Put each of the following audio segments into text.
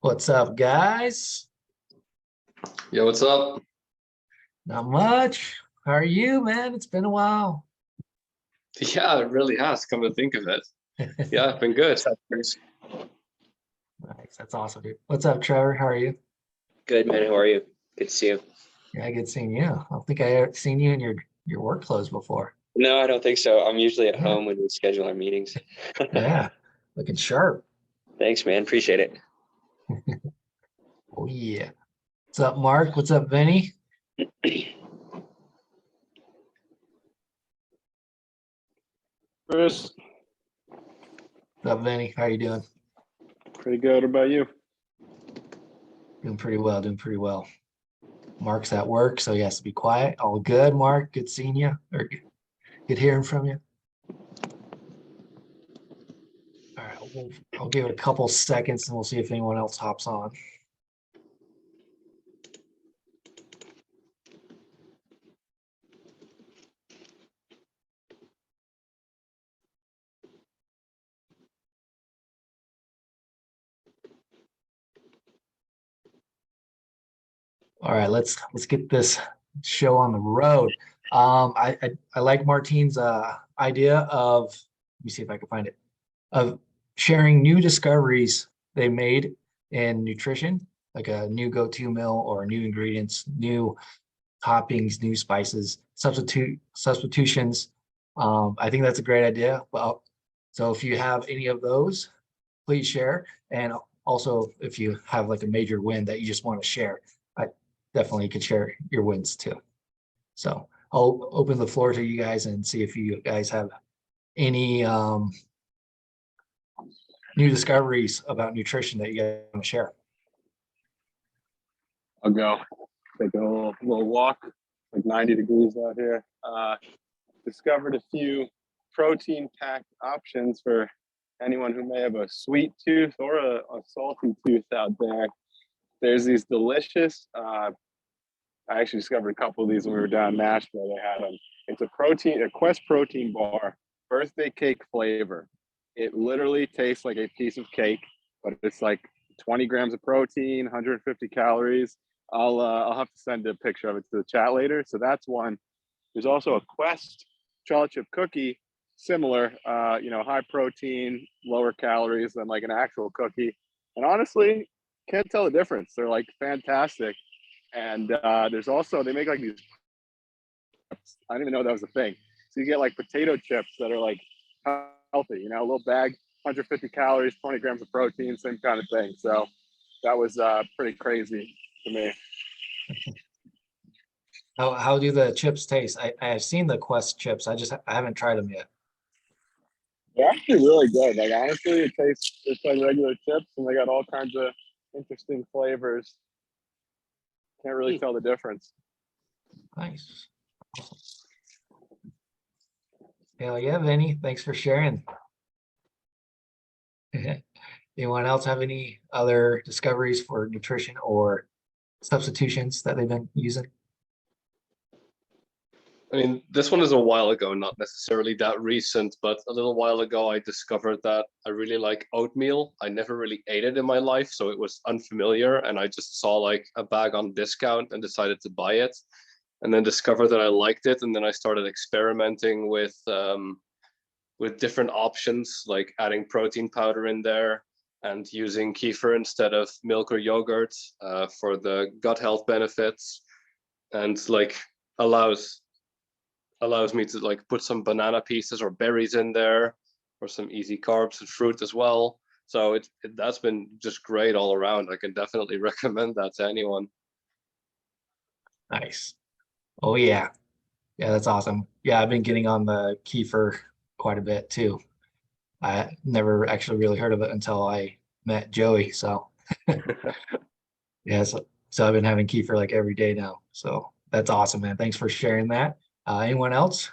What's up, guys? Yo, what's up? Not much. How are you, man? It's been a while. Yeah, it really has, come to think of it. Yeah, I've been good. Nice. That's awesome, dude. What's up, Trevor? How are you? Good, man. How are you? Good to see you. Yeah, good seeing you. I don't think I ever seen you in your work clothes before. No, I don't think so. I'm usually at Yeah, home when we schedule our meetings. yeah. Looking sharp. Thanks, man. Appreciate it. Oh yeah. What's up, Mark? What's up, Vinny? Chris, What's up, Vinny? How you doing? pretty good. What about you? Doing pretty well, doing pretty well. Mark's at work, so he has to be quiet. All good, Mark. Good seeing you, or good hearing from you. All right, I'll give it a couple seconds and we'll see if anyone else hops on. All right, let's get this show on the road. I like Martine's idea of, let me see if I can find it, of sharing new discoveries they made in nutrition, like a new go-to meal or new ingredients, new toppings, new spices, substitutions. I think that's a great idea. Well, so if you have any of those, please share. And also, if you have like a major win that you just want to share, I definitely could share your wins too. So I'll open the floor to you guys and see if you guys have any new discoveries about nutrition that you guys want to share. I'll go take a little walk, like 90 degrees out here. Discovered a few protein-packed options for anyone who may have a sweet tooth or a salty tooth out there. There's these delicious, I actually discovered a couple of these when we were down in Nashville. They had them. It's a Quest protein bar, birthday cake flavor. It literally tastes like a piece of cake, but it's like 20 grams of protein, 150 calories. I'll have to send a picture of it to the chat later. So that's one. There's also a Quest chocolate chip cookie, similar, high protein, lower calories than like an actual cookie. And honestly, can't tell the difference. They're like fantastic. And there's also, they make like these, I didn't even know that was a thing. So you get like potato chips that are like healthy, a little bag, 150 calories, 20 grams of protein, same kind of thing. So that was pretty crazy to me. How do the chips taste? I have seen the Quest chips. I haven't tried them yet. They're actually really good. Like honestly, it tastes just like regular chips, and they got all kinds of interesting flavors. Can't really tell the difference. Nice. Awesome. Hell yeah, Vinny. Thanks for sharing. Anyone else have any other discoveries for nutrition or substitutions that they've been using? I mean, this one is a while ago, not necessarily that recent, but a little while ago, I discovered that I really like oatmeal. I never really ate it in my life, so it was unfamiliar. And I just saw like a bag on discount and decided to buy it, and then discovered that I liked it. And then I started experimenting with different options, like adding protein powder in there and using kefir instead of milk or yogurt for the gut health benefits, and like allows me to like put some banana pieces or berries in there, or some easy carbs and fruit as well. So that's been just great all around. I can definitely recommend that to anyone. Nice. Oh yeah. Yeah, that's awesome. Yeah, I've been getting on the kefir quite a bit too. I never actually really heard of it until I met Joey. So yeah, so I've been having kefir like every day now. So that's awesome, man. Thanks for sharing that. Anyone else?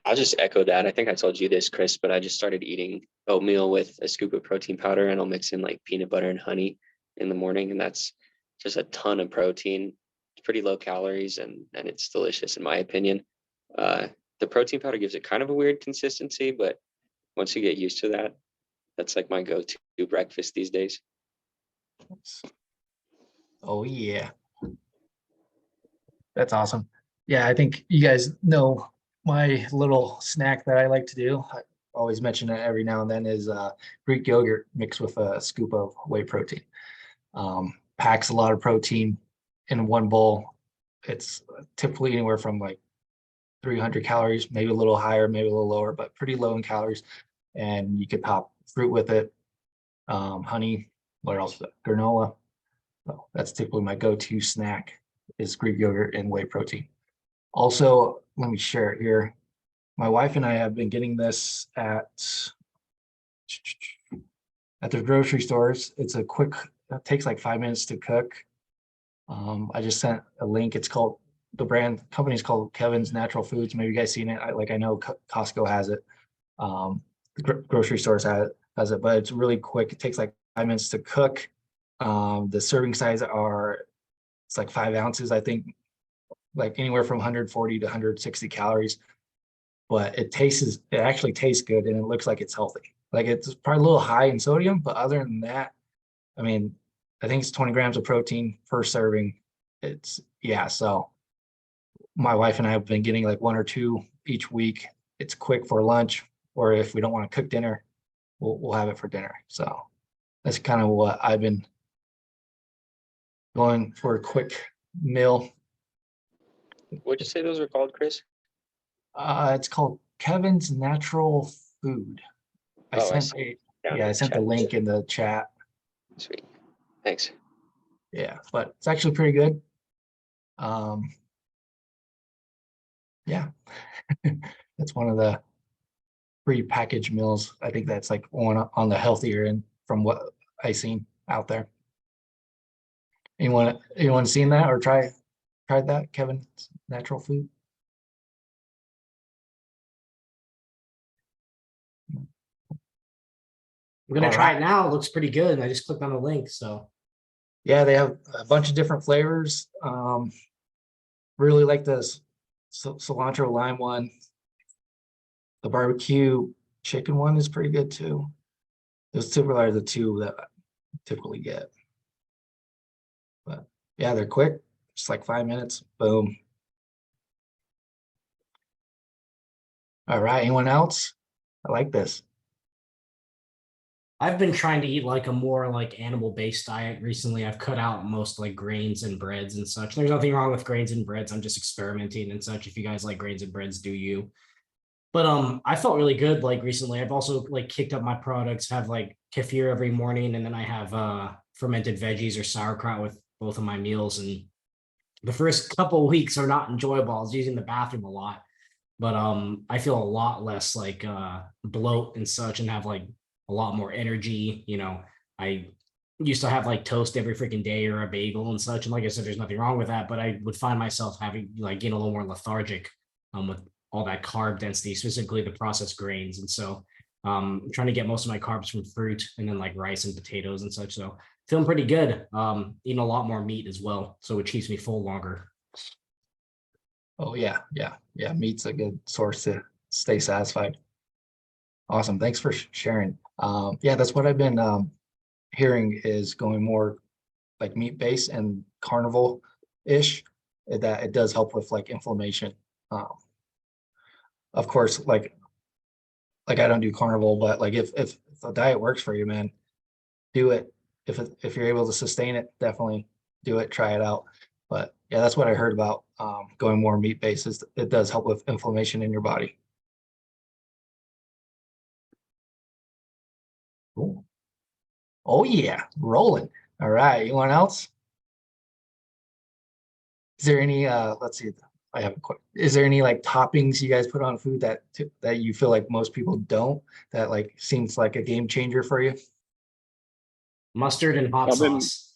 I'll just echo that. I think I told you this, Chris, but I just started eating oatmeal with a scoop of protein powder, and I'll mix in like peanut butter and honey in the morning. And that's just a ton of protein. It's pretty low calories, and it's delicious in my opinion. The protein powder gives it kind of a weird consistency, but once you get used to that, That's like my go-to breakfast these days. Oh yeah. That's awesome. Yeah, I think you guys know my little snack that I like to do. I always mention it every now and then is Greek yogurt mixed with a scoop of whey protein. Packs a lot of protein in one bowl. It's typically anywhere from like 300 calories, maybe a little higher, maybe a little lower, but pretty low in calories. And you could pop fruit with it, honey, what else? Granola. So that's typically my go-to snack is Greek yogurt and whey protein. Also, let me share it here. My wife and I have been getting this at the grocery stores. It's a quick, it takes like 5 minutes to cook. I just sent a link. It's called, the brand company is called Kevin's Natural Foods. Maybe you guys seen it. I know Costco has it. The grocery stores has it, but it's really quick. It takes like 5 minutes to cook. The serving size it's like 5 ounces, I think, like anywhere from 140 to 160 calories. But it actually tastes good, and it looks like it's healthy. Like it's probably a little high in sodium, but other than that, I mean, I think it's 20 grams of protein per serving. Yeah, so my wife and I have been getting like 1 or 2 each week. It's quick for lunch, or if we don't want to cook dinner, we'll have it for dinner. So that's kind of what I've been going for, a quick meal. What'd you say those were called, Chris? It's called Kevin's Natural Food. I Oh, I sent see. I sent the link in the chat. Sweet. Thanks. Yeah, but it's actually pretty good. Yeah, that's one of the pre-packaged meals. I think that's like one on the healthier end from what I seen out there. Anyone seen that or tried that, Kevin's Natural Food? I'm gonna All try right. it now. It looks pretty good. I just clicked on the link, so Yeah, they have a bunch of different flavors. Really like the cilantro lime one. The barbecue chicken one is pretty good too. Those typically are the two that I typically get. But yeah, they're quick, just like 5 minutes, boom. All right, anyone else? I like this. I've been trying to eat like a more like animal-based diet recently. I've cut out most like grains and breads and such. There's nothing wrong with grains and breads. I'm just experimenting and such. If you guys like grains and breads, do you? But I felt really good like recently. I've also like kicked up my products, have like kefir every morning, and then I have fermented veggies or sauerkraut with both of my meals. And the first couple of weeks are not enjoyable. I was using the bathroom a lot, but I feel a lot less like bloat and such, and have like a lot more energy. You know, I used to have like toast every freaking day or a bagel and such, and like I said, there's nothing wrong with that, but I would find myself having like getting a little more lethargic with all that carb density, specifically the processed grains. And so I'm trying to get most of my carbs from fruit and then like rice and potatoes and such. So feeling pretty good. Eating a lot more meat as well, so it keeps me full longer. Oh yeah, yeah, yeah. Meat's a good source to stay satisfied. Awesome. Thanks for sharing. Yeah, that's what I've been hearing is going more like meat-based and carnivore-ish, that it does help with like inflammation. Of course, like I don't do carnivore, but like if the diet works for you, man, do it. If you're able to sustain it, definitely do it. Try it out. But yeah, that's what I heard about going more meat-based. Is it does help with inflammation in your body. Cool. Oh yeah, rolling. All right, anyone else? Is there any let's see, I have a quick, is there any like toppings you guys put on food that you feel like most people don't, that like seems like a game changer for you? Mustard and hot sauce.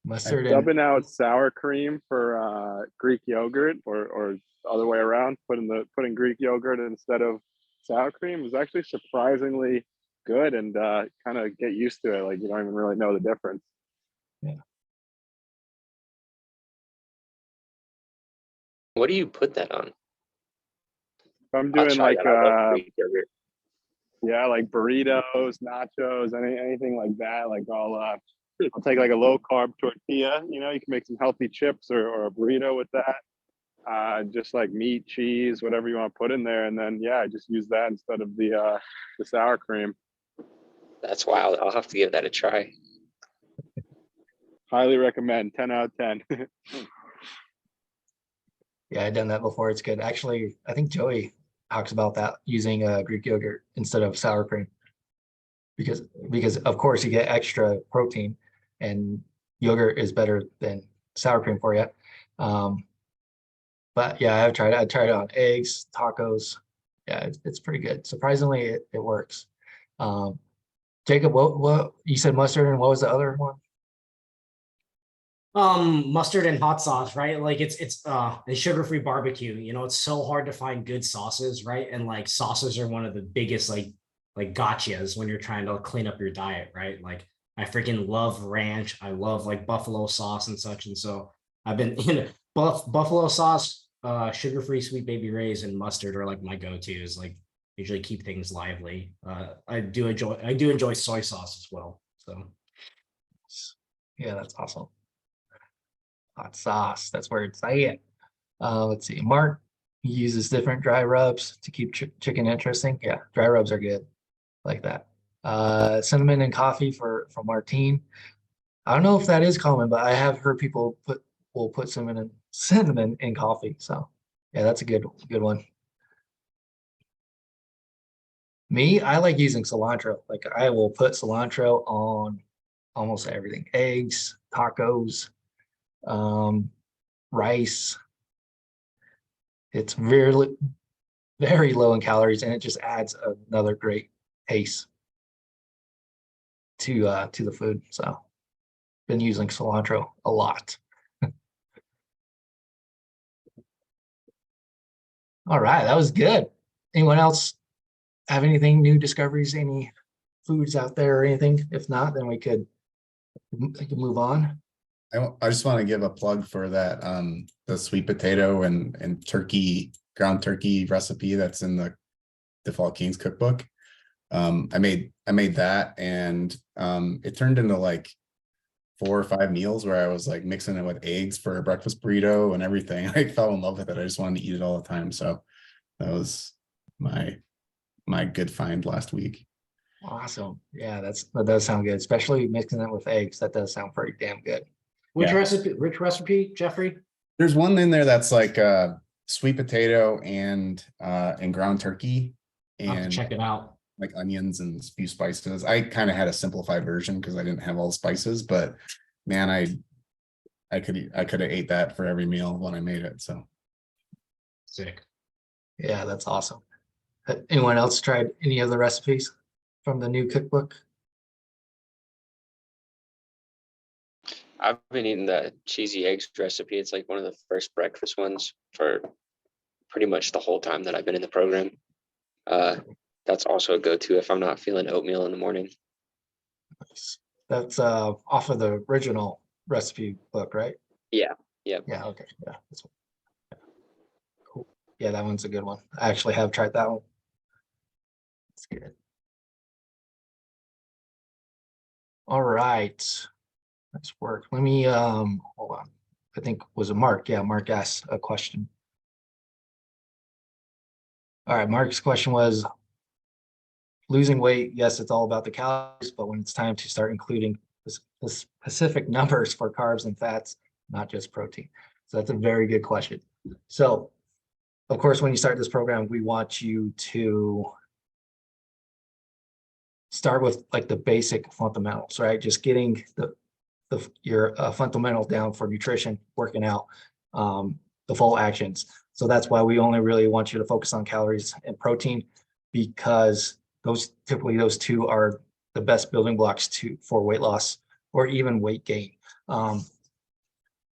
Mustard and Dubbing out sour cream for Greek yogurt, or other way around, putting Greek yogurt instead of sour cream is actually surprisingly good, and kind of get used to it. Like you don't even really know the difference. yeah. What do you put that on? If I'm I'll doing try like that. I love Greek yogurt. Yeah, like burritos, nachos, anything like that. Like I'll take like a low carb tortilla. You know, you can make some healthy chips or a burrito with that. Just like meat, cheese, whatever you want to put in there, and then yeah, I just use that instead of the sour cream. That's wild. I'll have to give that a try. Highly recommend. 10 out of 10. Yeah, I've done that before. It's good. Actually, I think Joey talks about that using Greek yogurt instead of sour cream because of course you get extra protein and yogurt is better than sour cream for you. But yeah, I've tried it. I tried it on eggs, tacos. Yeah, it's pretty good. Surprisingly, it works. Jacob, what you said mustard and what was the other one? Mustard and hot sauce, right? Like it's sugar-free barbecue. You know, it's so hard to find good sauces, right? And like sauces are one of the biggest like gotchas when you're trying to clean up your diet, right? Like I freaking love ranch. I love like buffalo sauce and such. And so I've been in buffalo sauce, sugar-free Sweet Baby Ray's and mustard are like my go-tos. Like usually keep things lively. I do enjoy soy sauce as well. So Yeah, that's awesome. Hot sauce. That's where it's at. Let's see. Mark, he uses different dry rubs to keep chicken interesting. Yeah, dry rubs are good. Like that. Cinnamon and coffee for Martine. I don't know if that is common, but I have heard people will put cinnamon in coffee. So yeah, that's a good one. Me, I like using cilantro. Like I will put cilantro on almost everything. Eggs, tacos, rice. It's very low in calories and it just adds another great taste to the food. So been using cilantro a lot. All right, that was good. Anyone else have anything, new discoveries, any foods out there or anything? If not, then we could move on. I just want to give a plug for that the sweet potato and ground turkey recipe that's in the Default Kings cookbook. I made that and it turned into like 4 or 5 meals where I was like mixing it with eggs for a breakfast burrito and everything. I fell in love with it. I just wanted to eat it all the time. So that was my good find last week. Awesome. Yeah, that does sound good, especially mixing it with eggs. That does sound pretty damn good. which Yeah. recipe, Jeffrey? There's one in there that's like sweet potato and ground turkey I'll have to and check it out. like onions and a few spices. I kind of had a simplified version because I didn't have all the spices, but man, I could have ate that for every meal when I made it. So Sick. Yeah, that's awesome. Anyone else tried any of the recipes from the new cookbook? I've been eating the cheesy eggs recipe. It's like one of the first breakfast ones for pretty much the whole time that I've been in the program. That's also a go-to if I'm not feeling oatmeal in the morning. That's off of the original recipe book, right? Yeah. Yep. Yeah, okay. Yeah. Cool. Yeah, that one's a good one. I actually have tried that one. It's good. All right. Nice work. Let me hold on. I think was it Mark? Yeah, Mark asked a question. All right, Mark's question was losing weight. Yes, it's all about the calories, but when it's time to start including the specific numbers for carbs and fats, not just protein. So that's a very good question. So of course, when you start this program, we want you to start with like the basic fundamentals, right? Just getting your fundamentals down for nutrition, working out, the full actions. So that's why we only really want you to focus on calories and protein, because typically those two are the best building blocks for weight loss or even weight gain.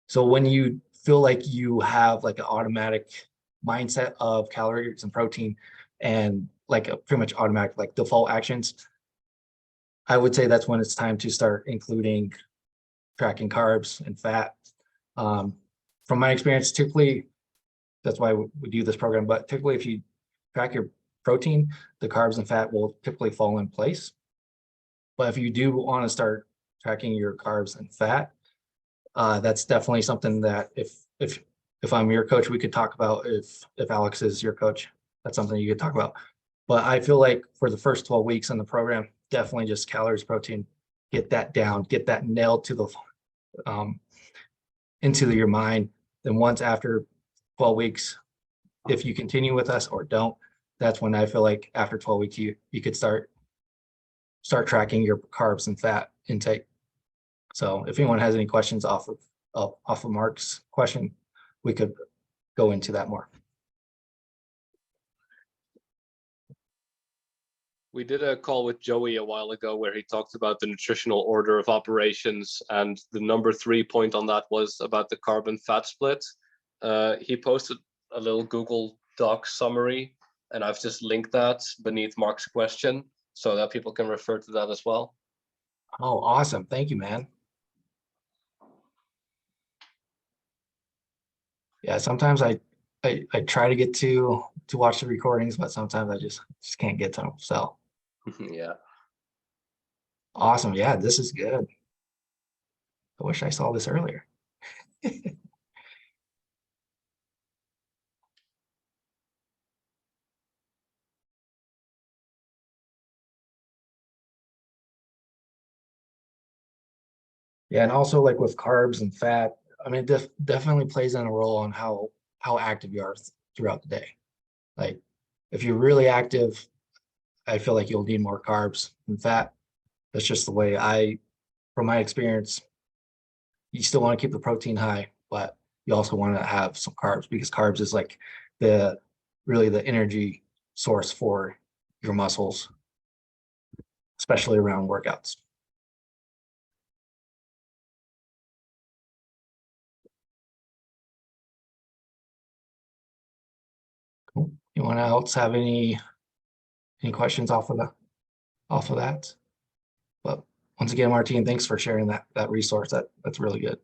So when you feel like you have like an automatic mindset of calories and protein and like a pretty much automatic like default actions, I would say that's when it's time to start including tracking carbs and fat. From my experience, typically, that's why we do this program, but typically if you track your protein, the carbs and fat will typically fall in place. But if you do want to start tracking your carbs and fat, that's definitely something that if I'm your coach, we could talk about. If Alex is your coach, that's something you could talk about. But I feel like for the first 12 weeks in the program, definitely just calories, protein, get that down, get that nailed to the into your mind. Then once after 12 weeks, if you continue with us or don't, that's when I feel like after 12 weeks, you could start tracking your carbs and fat intake. So if anyone has any questions off of Mark's question, we could go into that more. We did a call with Joey a while ago where he talked about the nutritional order of operations, and the number 3 point on that was about the carb and fat split. He posted a little Google Doc summary, and I've just linked that beneath Mark's question so that people can refer to that as well. Oh, awesome. Thank you, man. Yeah, sometimes I try to get to watch the recordings, but sometimes I just can't get to them. So Yeah. awesome. Yeah, this is good. I wish I saw this earlier. Yeah, and also like with carbs and fat, I mean, it definitely plays in a role on how active you are throughout the day. Like if you're really active, I feel like you'll need more carbs and fat. That's just the way from my experience, you still want to keep the protein high, but you also want to have some carbs because carbs is like really the energy source for your muscles, especially around workouts. Cool. Anyone else have any questions off of that? But once again, Martine, thanks for sharing that resource. That's really good.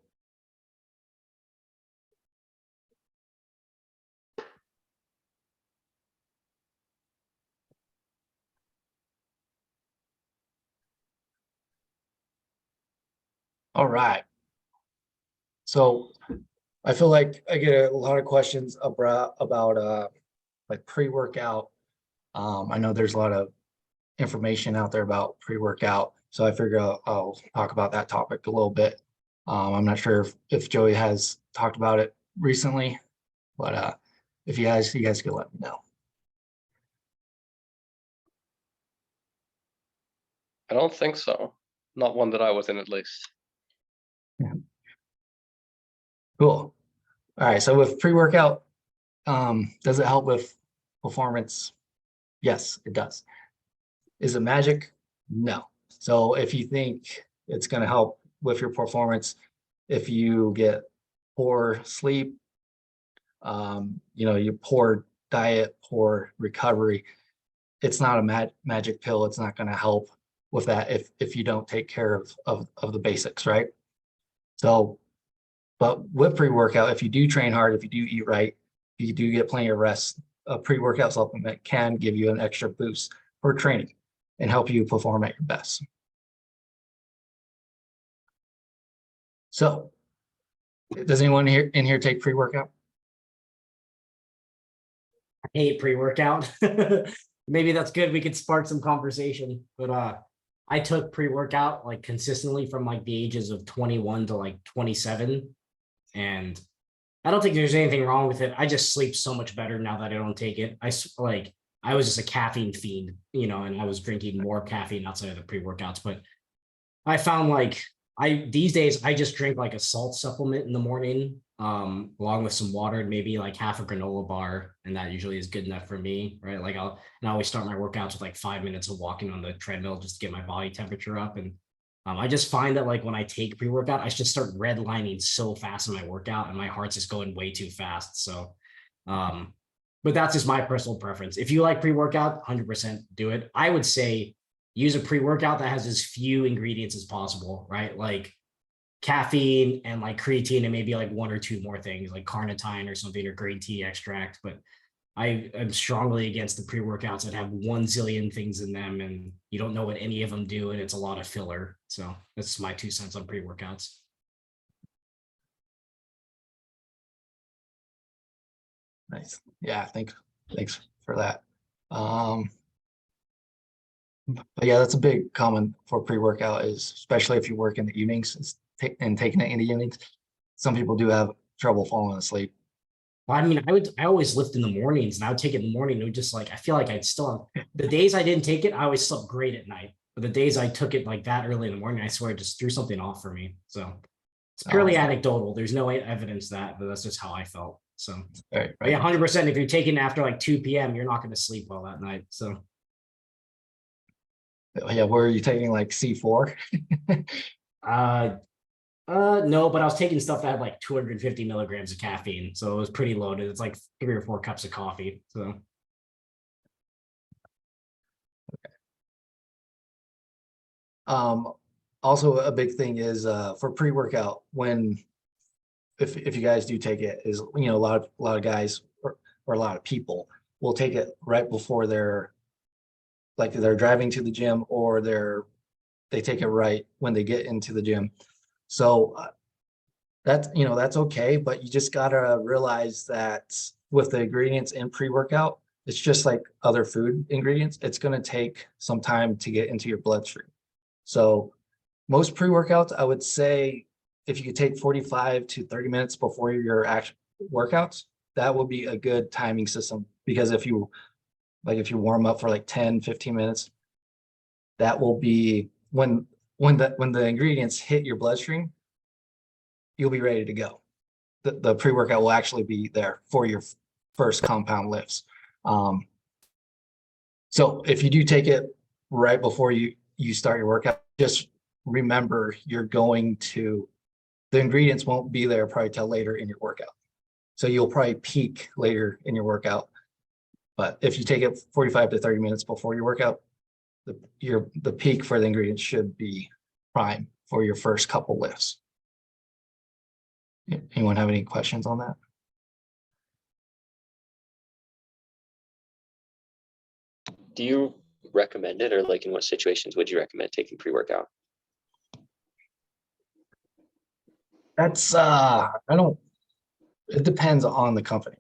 All right. So I feel like I get a lot of questions about like pre-workout. I know there's a lot of information out there about pre-workout, so I figure I'll talk about that topic a little bit. I'm not sure if Joey has talked about it recently, but if you guys could let me know. I don't think so. Not one that I was in, at least. Cool. All right. So with pre-workout, does it help with performance? Yes, it does. Is it magic? No. So if you think it's going to help with your performance, if you get poor sleep, you poor diet, poor recovery, it's not a magic pill. It's not going to help with that if you don't take care of the basics, right? So, but with pre-workout, if you do train hard, if you do eat right, if you do get plenty of rest, a pre-workout supplement can give you an extra boost for training and help you perform at your best. So, does anyone in here take pre-workout? I hate pre-workout. Maybe that's good. We could spark some conversation. But I took pre-workout like consistently from like the ages of 21 to like 27. And I don't think there's anything wrong with it. I just sleep so much better now that I don't take it. I was just a caffeine fiend, and I was drinking more caffeine outside of the pre-workouts. But I found like these days I just drink like a salt supplement in the morning, along with some water and maybe like half a granola bar, and that usually is good enough for me, right? Like I always start my workouts with like 5 minutes of walking on the treadmill just to get my body temperature up. And I just find that like when I take pre-workout, I just start redlining so fast in my workout, and my heart's just going way too fast. So, but that's just my personal preference. If you like pre-workout, 100% do it. I would say use a pre-workout that has as few ingredients as possible, right? Like caffeine and like creatine and maybe like one or two more things like carnitine or something, or green tea extract. But I am strongly against the pre-workouts that have 1 zillion things in them and you don't know what any of them do and it's a lot of filler. So that's my 2 cents on pre-workouts. Nice. Yeah, thanks for that. But yeah, that's a big comment for pre-workout is especially if you work in the evenings and taking it in the evenings. Some people do have trouble falling asleep. Well, I mean, I always lift in the mornings and I would take it in the morning. It would just like, I feel like I'd still have, the days I didn't take it, I always slept great at night. But the days I took it like that early in the morning, I swear it just threw something off for me. So it's purely Oh. anecdotal. There's no evidence that, but that's just how I felt. So Right, but yeah, 100%. If you're taking after like 2 p.m., you're not going to sleep well that night. So Yeah, were you taking like C4? no, but I was taking stuff that had like 250 milligrams of caffeine. So it was pretty loaded. It's like 3 or 4 cups of coffee. So Also a big thing is for pre-workout when if you guys do take it is a lot of guys or a lot of people will take it right before they're driving to the gym or they take it right when they get into the gym. So that's okay, but you just gotta realize that with the ingredients in pre-workout, it's just like other food ingredients. It's gonna take some time to get into your bloodstream. So most pre-workouts, I would say if you could take 45 to 30 minutes before your actual workouts, that would be a good timing system because if you warm up for like 10, 15 minutes, that will be when the ingredients hit your bloodstream, you'll be ready to go. The pre-workout will actually be there for your first compound lifts. So if you do take it right before you start your workout, just remember the ingredients won't be there probably till later in your workout. So you'll probably peak later in your workout. But if you take it 45 to 30 minutes before your workout, the peak for the ingredients should be prime for your first couple lifts. Anyone have any questions on that? Do you recommend it, or like in what situations would you recommend taking pre-workout? That's it depends on the company.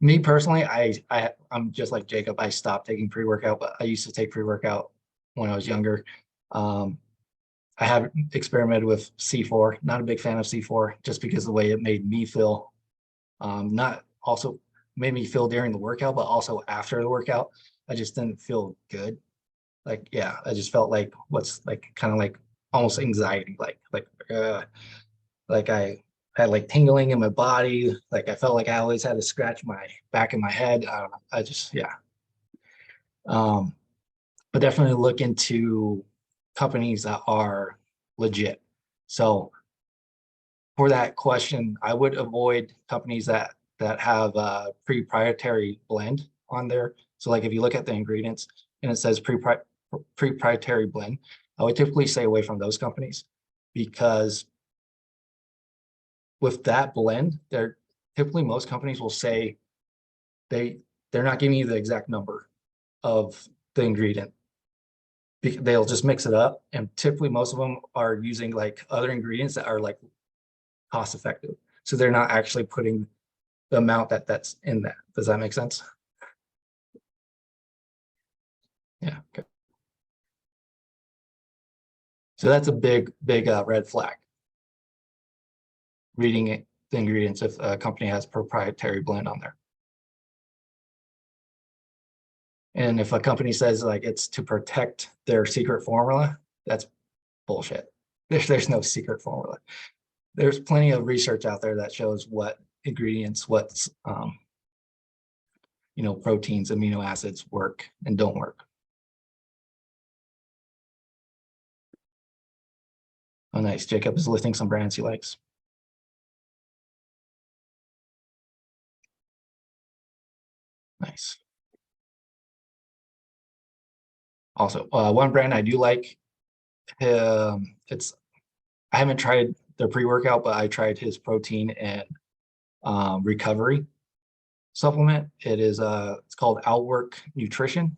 Me personally, I'm just like Jacob. I stopped taking pre-workout, but I used to take pre-workout when I was younger. I have experimented with C4. Not a big fan of C4 just because of the way it made me feel. Not also made me feel during the workout, but also after the workout. I just didn't feel good. Like, yeah, I just felt like kind of like almost anxiety, like I had like tingling in my body. Like I felt like I always had to scratch my back of my head. I don't know. I just, yeah. But definitely look into companies that are legit. So for that question, I would avoid companies that have a proprietary blend on there. So like if you look at the ingredients and it says proprietary blend, I would typically stay away from those companies because with that blend, typically most companies will say they're not giving you the exact number of the ingredient. They'll just mix it up, and typically most of them are using like other ingredients that are like cost effective. So they're not actually putting the amount that's in that. Does that make sense? Yeah. Okay. So that's a big red flag. Reading the ingredients if a company has proprietary blend on there. And if a company says like it's to protect their secret formula, that's bullshit. There's no secret formula. There's plenty of research out there that shows what ingredients, what's proteins, amino acids work and don't work. Oh, nice. Jacob is listing some brands he likes. Nice. Also, one brand I do like, I haven't tried their pre-workout, but I tried his protein and recovery supplement. It is it's called Outwork Nutrition.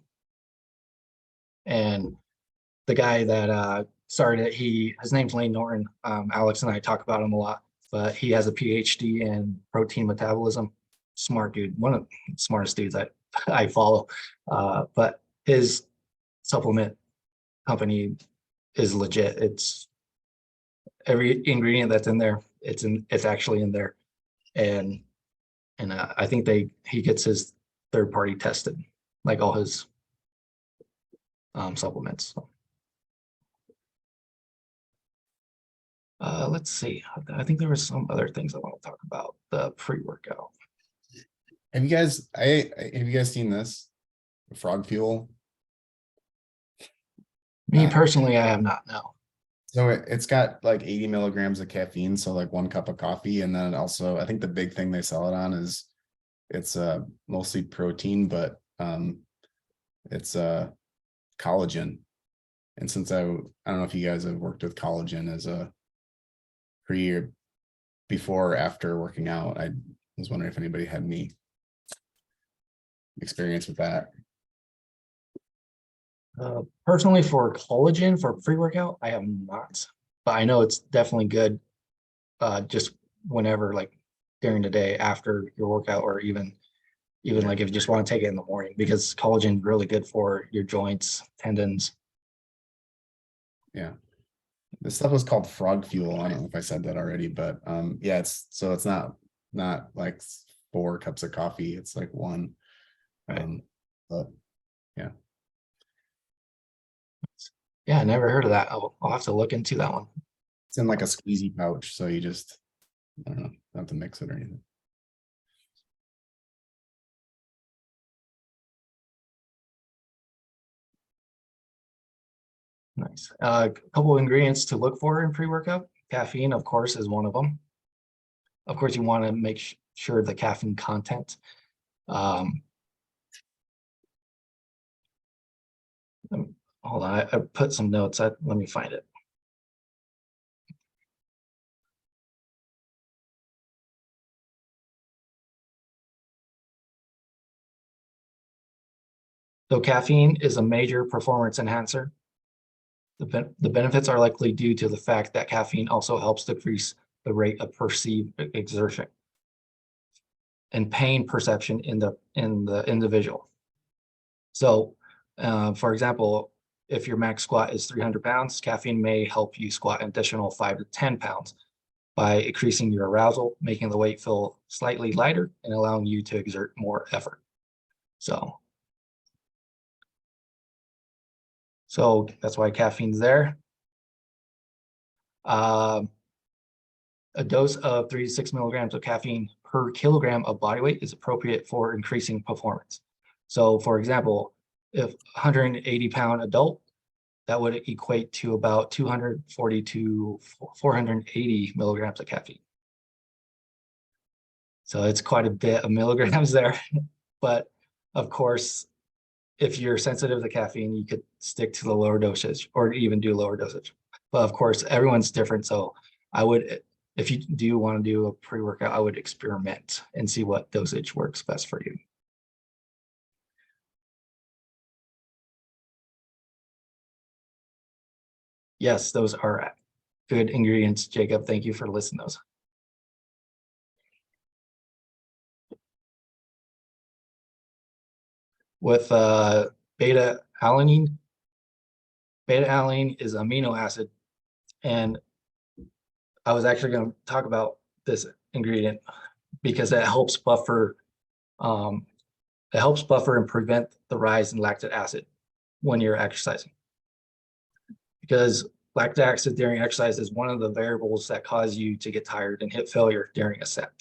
And the guy that started it, his name's Lane Norton. Alex and I talk about him a lot, but he has a PhD in protein metabolism. Smart dude, one of the smartest dudes I follow. But his supplement company is legit. It's every ingredient that's in there, it's actually in there. And I think he gets his third party tested, like all his supplements. So. Let's see. I think there was some other things I want to talk about. The pre-workout. Have you guys seen this? Frog Fuel. Me personally, I have not. No. So it's got like 80 milligrams of caffeine, so like 1 cup of coffee, and then also I think the big thing they sell it on is it's mostly protein, but it's collagen. And since I don't know if you guys have worked with collagen as a pre or before or after working out, I was wondering if anybody had any experience with that. Personally, for collagen for pre-workout, I have not, but I know it's definitely good. Just whenever, like during the day after your workout, or even like if you just want to take it in the morning, because collagen is really good for your joints, tendons. Yeah. This stuff was called Frog Fuel. I don't know if I said that already, but yeah, it's not like 4 cups of coffee. It's like 1. Right. But yeah. Yeah, I never heard of that. I'll have to look into that one. It's in like a squeezy pouch, so you just, I don't know, not have to mix it or anything. Nice. A couple of ingredients to look for in pre-workout. Caffeine, of course, is one of them. Of course, you want to make sure the caffeine content. Hold on, I put some notes. Let me find it. So caffeine is a major performance enhancer. The benefits are likely due to the fact that caffeine also helps decrease the rate of perceived exertion and pain perception in the individual. So, for example, if your max squat is 300 pounds, caffeine may help you squat an additional 5 to 10 pounds by increasing your arousal, making the weight feel slightly lighter and allowing you to exert more effort. So that's why caffeine's there. A dose of 3 to 6 milligrams of caffeine per kilogram of body weight is appropriate for increasing performance. So for example, if 180-pound adult, that would equate to about 240 to 480 milligrams of caffeine. So it's quite a bit of milligrams there. But of course, if you're sensitive to caffeine, you could stick to the lower dosage or even do lower dosage. But of course, everyone's different. So I would, if you do want to do a pre-workout, I would experiment and see what dosage works best for you. Yes, those are good ingredients, Jacob. Thank you for listing those. With beta-alanine. Beta-alanine is amino acid, and I was actually going to talk about this ingredient because it helps buffer. It helps buffer and prevent the rise in lactic acid when you're exercising, because lactic acid during exercise is one of the variables that cause you to get tired and hit failure during a set.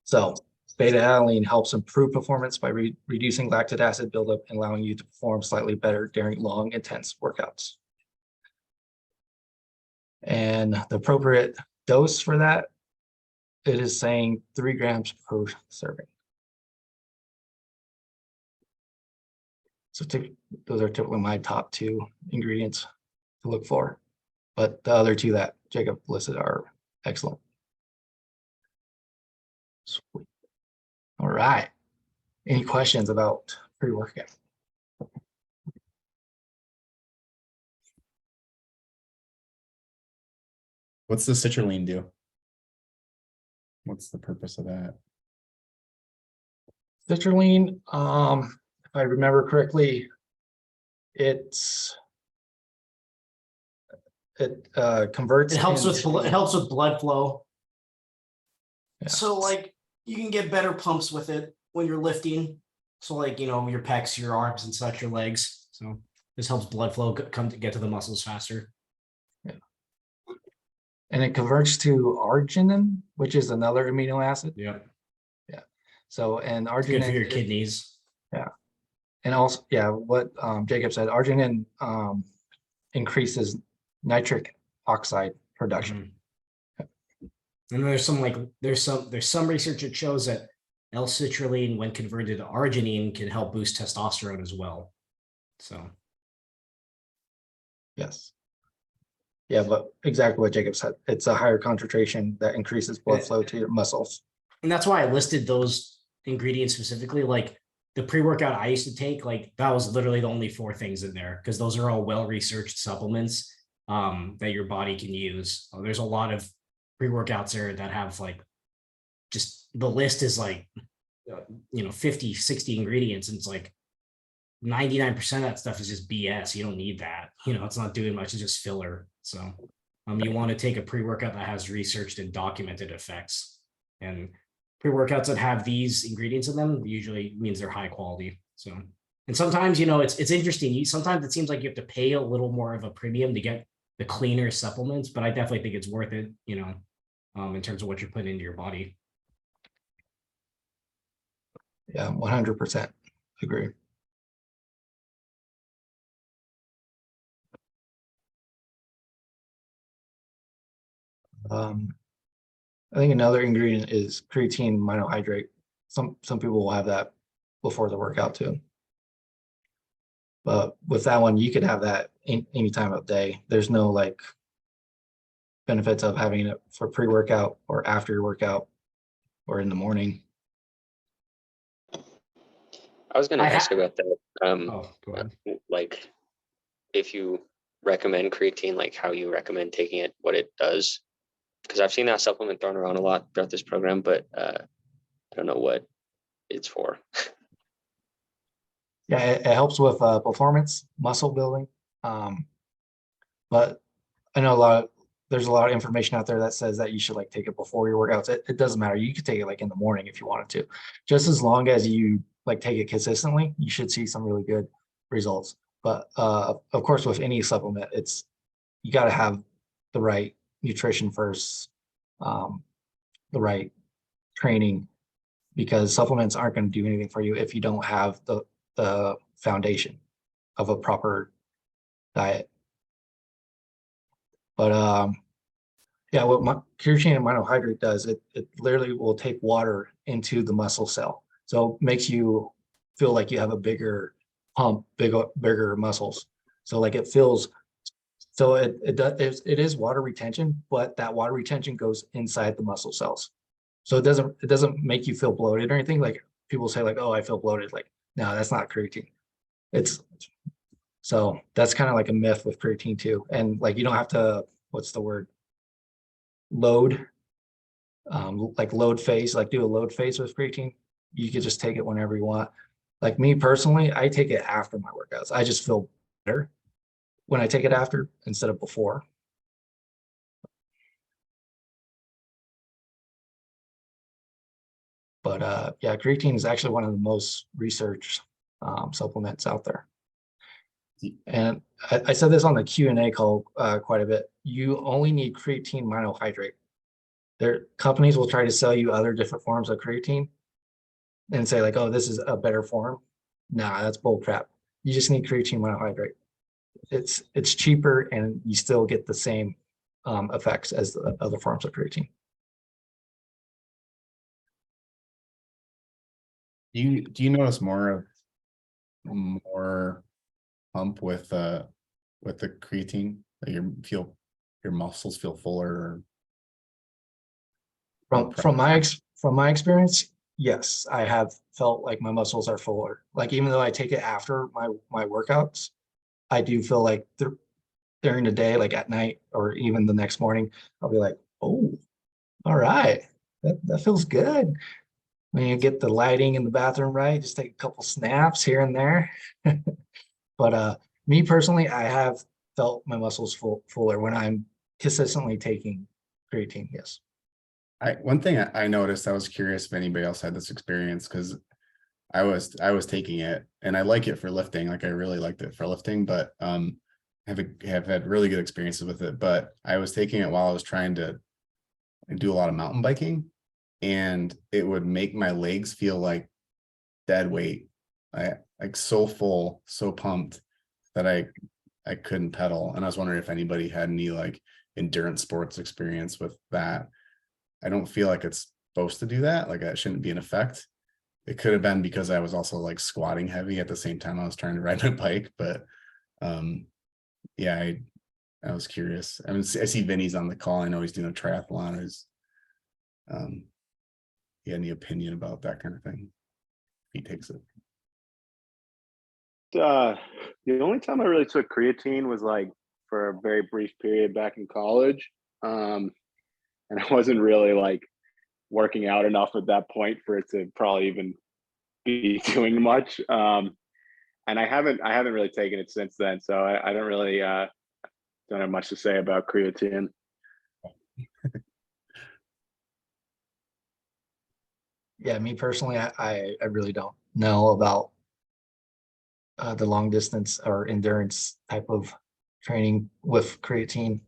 So beta-alanine helps improve performance by reducing lactic acid buildup and allowing you to perform slightly better during long, intense workouts. And the appropriate dose for that, it is saying 3 grams per serving. So those are typically my top 2 ingredients to look for. But the other 2 that Jacob listed are excellent. Sweet. All right. Any questions about pre-workout? What's the citrulline do? What's the purpose of that? Citrulline, if I remember correctly, it converts. It helps with into- it helps with blood flow. Yeah. So like you can get better pumps with it when you're lifting. So like, you know, your pecs, your arms and such, your legs. So this helps blood flow come to get to the muscles faster. And it converts to arginine, which is another amino acid. Yeah. So, and It's good for your arginine, kidneys. and also, yeah, what Jacob said, arginine increases nitric oxide production. And there's some research that shows that L-citrulline, when converted to arginine, can help boost testosterone as well. So Yes. Yeah, but exactly what Jacob said. It's a higher concentration that increases blood Yeah. flow to your muscles. and that's why I listed those ingredients specifically. Like the pre-workout I used to take, like that was literally the only 4 things in there because those are all well-researched supplements that your body can use. There's a lot of pre-workouts there that have like just the list is like 50, 60 ingredients, and it's like 99% of that stuff is just BS. You don't need that. It's not doing much, it's just filler. So you want to take a pre-workout that has researched and documented effects. And pre-workouts that have these ingredients in them usually means they're high quality. So, and sometimes, it's interesting. Sometimes it seems like you have to pay a little more of a premium to get the cleaner supplements, but I definitely think it's worth it, in terms of what you're putting into your body. Yeah, 100% agree. I think another ingredient is creatine monohydrate. Some people will have that before the workout too. But with that one, you could have that any time of day. There's no like benefits of having it for pre-workout or after your workout or in the morning. I was going to ask about that. Oh, go ahead. Like if you recommend creatine, like how you recommend taking it, what it does. Because I've seen that supplement thrown around a lot throughout this program, but I don't know what it's for. Yeah, it helps with performance, muscle building. But I know there's a lot of information out there that says that you should like take it before your workouts. It doesn't matter. You could take it like in the morning if you wanted to. Just as long as you like take it consistently, you should see some really good results. But of course, with any supplement, you got to have the right nutrition first, the right training, because supplements aren't going to do anything for you if you don't have the foundation of a proper diet. But yeah, what creatine and monohydrate does, it literally will take water into the muscle cell. So it makes you feel like you have a bigger pump, bigger muscles. So like it feels, so it is water retention, but that water retention goes inside the muscle cells. So it doesn't make you feel bloated or anything. Like people say like, oh, I feel bloated. Like, no, that's not creatine. So that's kind of like a myth with creatine too. And like, you don't have to, what's the word? Load, like load phase, like do a load phase with creatine. You could just take it whenever you want. Like me personally, I take it after my workouts. I just feel better when I take it after instead of before. But yeah, creatine is actually one of the most researched supplements out there. And I said this on the Q&A call quite a bit. You only need creatine monohydrate. Companies will try to sell you other different forms of creatine and say like, oh, this is a better form. Nah, that's bull crap. You just need creatine monohydrate. It's cheaper and you still get the same effects as the other forms of creatine. Do you notice more pump with the creatine, that your muscles feel fuller? From my from my experience, yes, I have felt like my muscles are fuller. Like even though I take it after my workouts, I do feel like during the day, like at night or even the next morning, I'll be like, oh, all right, that feels good. When you get the lighting in the bathroom right, just take a couple snaps here and there. But me personally, I have felt my muscles fuller when I'm consistently taking creatine. Yes. One thing I noticed, I was curious if anybody else had this experience, because I was taking it and I like it for lifting. Like I really liked it for lifting, but have had really good experiences with it. But I was taking it while I was trying to do a lot of mountain biking, and it would make my legs feel like dead weight. I like so full, so pumped that I couldn't pedal. And I was wondering if anybody had any like endurance sports experience with that. I don't feel like it's supposed to do that. Like that shouldn't be an effect. It could have been because I was also like squatting heavy at the same time I was trying to ride my bike. But yeah, I was curious. I mean, I see Vinny's on the call. I know he's doing a triathlon. Is he any opinion about that kind of thing? If he takes it. The only time I really took creatine was like for a very brief period back in college. And I wasn't really like working out enough at that point for it to probably even be doing much. And I haven't really taken it since then. So I don't really don't have much to say about creatine. Yeah, me personally, I really don't know about the long distance or endurance type of training with creatine.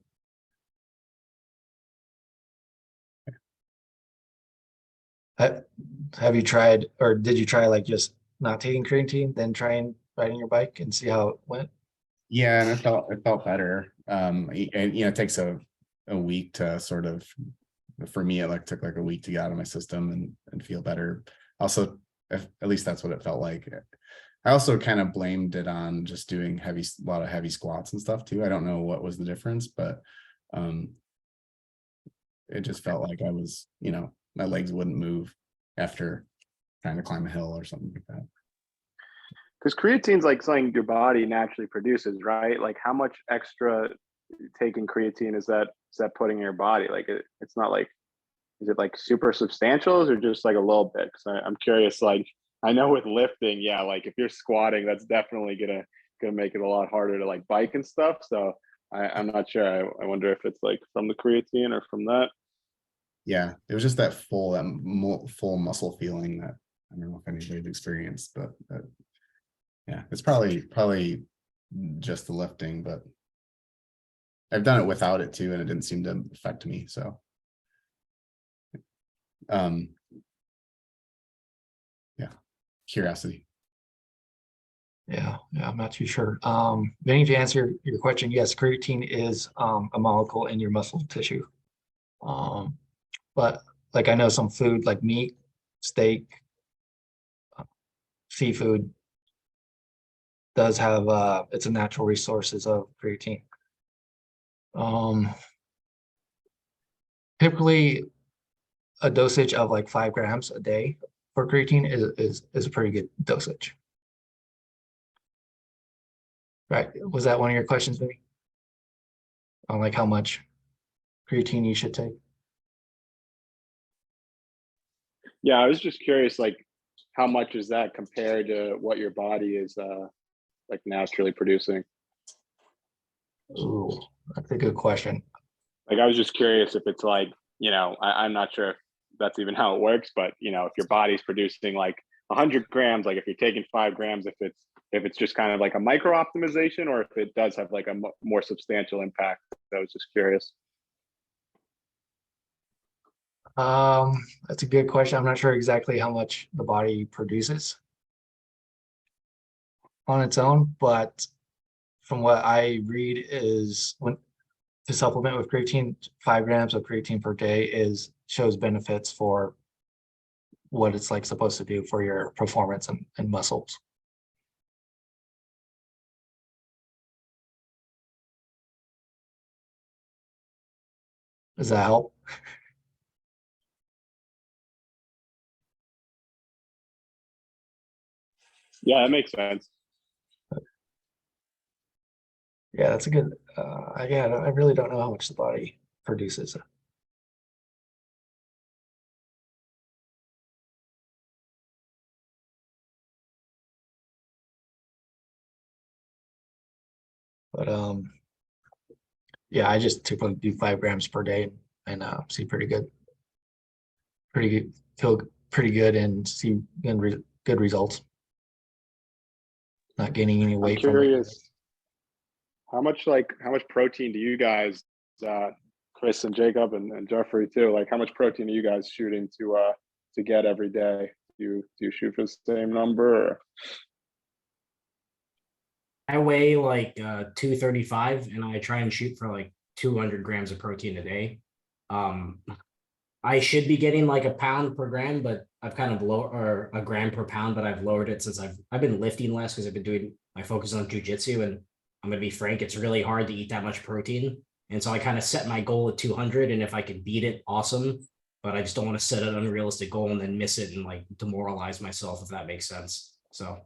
Have you tried, or did you try like just not taking creatine, then trying riding your bike and see how it went? Yeah, and it felt better. And it takes a week to sort of, for me, it like took like a week to get out of my system and feel better. Also, at least that's what it felt like. I also kind of blamed it on just doing a lot of heavy squats and stuff too. I don't know what was the difference, but it just felt like I was, my legs wouldn't move after trying to climb a hill or something like that. Because creatine's like something your body naturally produces, right? Like how much extra taking creatine is that putting in your body? Like it's not like, is it like super substantial or just like a little bit? Because I'm curious. Like I know with lifting, yeah, like if you're squatting, that's definitely gonna make it a lot harder to like bike and stuff. So I'm not sure. I wonder if it's like from the creatine or from that. Yeah, it was just that full muscle feeling that I don't know if anybody's experienced, but yeah, it's probably just the lifting, but I've done it without it too, and it didn't seem to affect me. So yeah, curiosity. Yeah, I'm not too sure. Vinny, to answer your question, yes, creatine is a molecule in your muscle tissue. But like I know some food like meat, steak, seafood does have it's a natural resources of creatine. Typically a dosage of like 5 grams a day for creatine is a pretty good dosage. Right. Was that one of your questions, Vinny? On like how much creatine you should take? Yeah, I was just curious, like how much is that compared to what your body is like naturally producing? Ooh, that's a good question. Like I was just curious if it's like, I'm not sure if that's even how it works, but if your body's producing like 100 grams, like if you're taking 5 grams, if it's just kind of like a micro optimization or if it does have like a more substantial impact. I was just curious. That's a good question. I'm not sure exactly how much the body produces on its own, but from what I read is when to supplement with creatine, 5 grams of creatine per day shows benefits for what it's like supposed to do for your performance and muscles. Does that help? Yeah, that makes sense. Yeah, that's a good, again, I really don't know how much the body produces. But yeah, I just typically do 5 grams per day and see pretty good, feel pretty good and see good results. Not gaining any I'm weight from it. curious, how much protein do you guys, Chris and Jacob and Jeffrey too, like how much protein are you guys shooting to get every day? Do you shoot for the same number or? I weigh like 235 and I try and shoot for like 200 grams of protein a day. I should be getting like a pound per gram, but I've kind of lower or a gram per pound, but I've lowered it since I've been lifting less because I've been doing my focus on jujitsu. And I'm gonna be frank, it's really hard to eat that much protein. And so I kind of set my goal at 200, and if I can beat it, awesome. But I just don't want to set an unrealistic goal and then miss it and like demoralize myself, if that makes sense. So,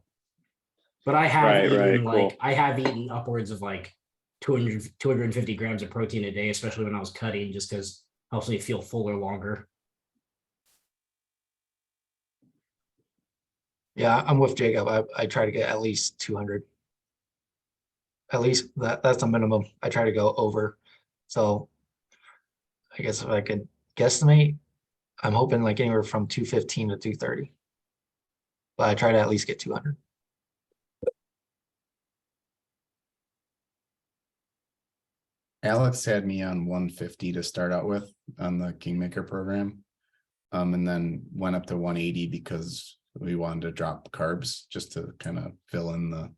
but I have Right, eaten cool. I have eaten upwards of like 250 grams of protein a day, especially when I was cutting, just because helps me feel fuller longer. Yeah, I'm with Jacob. I try to get at least 200. At least that's a minimum. I try to go over. So I guess if I could guesstimate, I'm hoping like anywhere from 215 to 230. But I try to at least get 200. Alex had me on 150 to start out with on the Kingmaker program. And then went up to 180 because we wanted to drop carbs just to kind of fill in the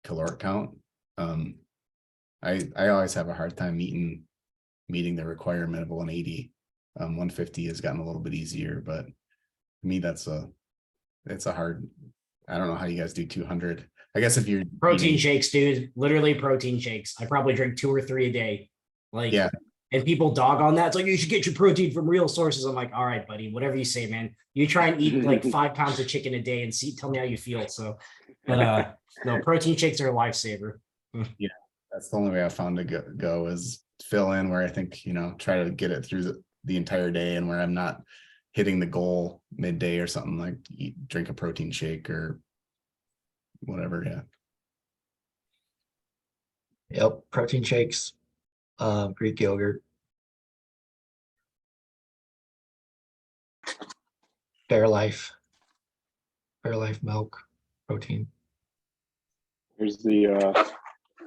caloric count. I always have a hard time meeting the requirement of 180. 150 has gotten a little bit easier, but to me it's a hard. I don't know how you guys do 200. I guess if you're Protein eating, shakes, dude. Literally protein shakes. I probably drink 2 or 3 a day. Like, yeah, and people dog on that. It's like, you should get your protein from real sources. I'm like, all right, buddy, whatever you say, man. You try and eat like 5 pounds of chicken a day and tell me how you feel. So, but no, protein shakes are a lifesaver. yeah, that's the only way I found to go is fill in where I think, try to get it through the entire day, and where I'm not hitting the goal midday or something, like drink a protein shake or whatever. Yeah. Yep, protein shakes, Greek yogurt, Fairlife milk, protein. Here's the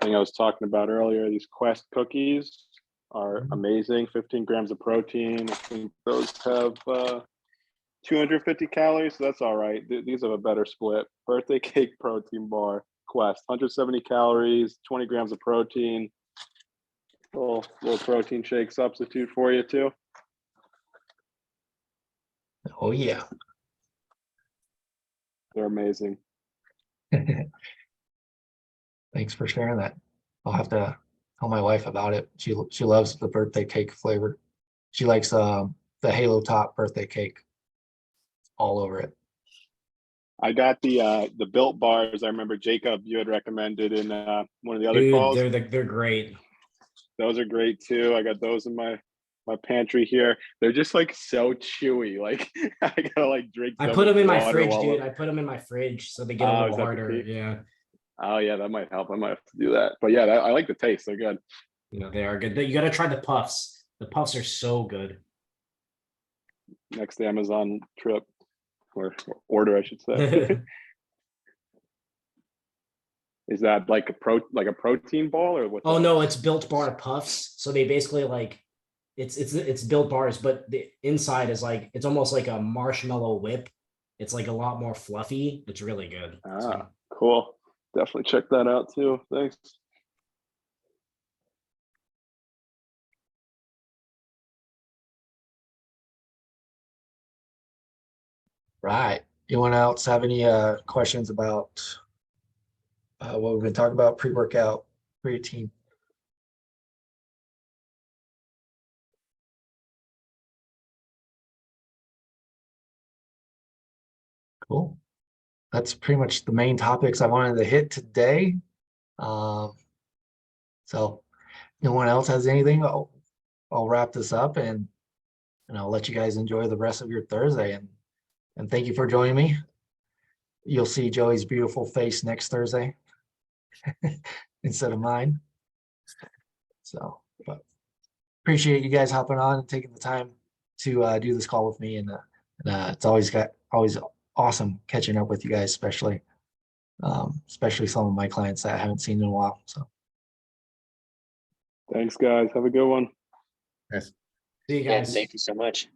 thing I was talking about earlier. These Quest cookies are amazing. 15 grams of protein. I think those have 250 calories. So that's all right. These have a better split. Birthday cake protein bar, Quest, 170 calories, 20 grams of protein. Little protein shake substitute for you too. Oh yeah. They're amazing. Thanks for sharing that. I'll have to tell my wife about it. She loves the birthday cake flavor. She likes the Halo Top birthday cake. All over it. I got the Built bars. I remember Jacob, you had recommended in one of the other Dude, calls. they're great. Those are great too. I got those in my pantry here. They're just like so chewy. Like I gotta like drink. I so put them much in my water fridge, while dude. I'm- I put them in my fridge so they get a Oh, little is that the harder. key? Yeah. Oh yeah, that might help. I might have to do that. But yeah, I like the taste. They're good. They are good. You got to try the puffs. The puffs are so good. Next Amazon trip or order, I should say. Is that like a protein ball or what? Oh no, it's Built Bar puffs. So they basically like it's Built Bars, but the inside is like it's almost like a marshmallow whip. It's like a lot more fluffy. It's really good. So, Cool. Definitely check that out too. Thanks. Right. Anyone else have any questions about what we've been talking about, pre-workout, creatine? Cool. that's pretty much the main topics I wanted to hit today. So no one else has anything, I'll wrap this up and I'll let you guys enjoy the rest of your Thursday and thank you for joining me. You'll see Joey's beautiful face next Thursday instead of mine. So, but appreciate you guys hopping on and taking the time to do this call with me. And it's always awesome catching up with you guys, especially some of my clients that I haven't seen in a while. So Thanks, guys. Have a good one. Yes. See you Yeah, guys. thank you so much.